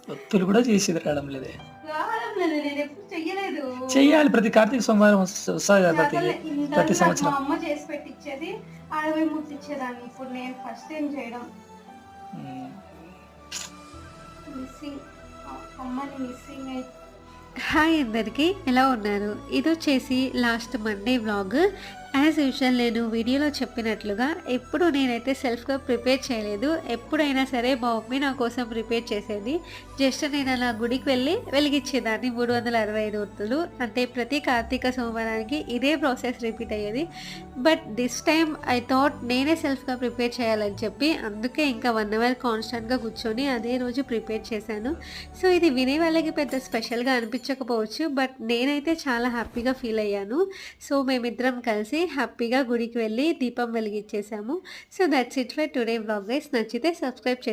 ఒత్తులు కూడా చేసేది రావడం లేదే. రావడం లేదు. నేనెప్పుడు చెయ్యలేదు. చెయ్యాలి ప్రతి కార్తీక సోమవారం వస్తది కదా! అసలు ప్రతి ఇంతవరకు నాకు మా సంవత్సరం. అమ్మ చేసి పెట్టిచ్చేది. ఆడ పోయి ముట్టిచ్చేదాన్ని. ఇప్పుడు నేను ఫస్ట్ టైమ్ చేయడం. హ్మ్. మిస్సింగ్. అమ్మని మిస్సింగ్ అయి హాయ్ అందరికీ, ఎలా ఉన్నారు? ఇదొచ్చేసి last Monday vlog. As usual నేను వీడియోలో చెప్పినట్లుగా ఎప్పుడు నేనైతే సెల్ఫ్గా ప్రిపేర్ చేయలేదు. ఎప్పుడైనా సరే మా మమ్మీ నా కోసం ప్రిపేర్ చేసేది. జస్ట్ నేను అలా గుడికి వెళ్ళి వెలిగించేదాన్ని 365 ఒత్తులు. అంటే ప్రతి కార్తీక సోమవారానికి ఇదే ప్రాసెస్ రిపీట్ అయ్యేది. But this time I thought నేనే సెల్ఫ్గా ప్రిపేర్ చేయాలని చెప్పి అందుకే ఇంకా 1 అవర్ కాన్స్టెంట్గా కూర్చొని అదే రోజు ప్రిపేర్ చేశాను. సో ఇది వినే వాళ్ళకి పెద్ద స్పెషల్గా అనిపించకపోవచ్చు, బట్ నేనైతే చాలా హ్యాపీగా ఫీల్ అయ్యాను. సో మేమిద్దరం కలిసి హ్యాపీగా గుడికి వెళ్ళి దీపం వెలిగించేసాము. So that's it for today vlog guys. నచ్చితే సబ్స్క్రైబ్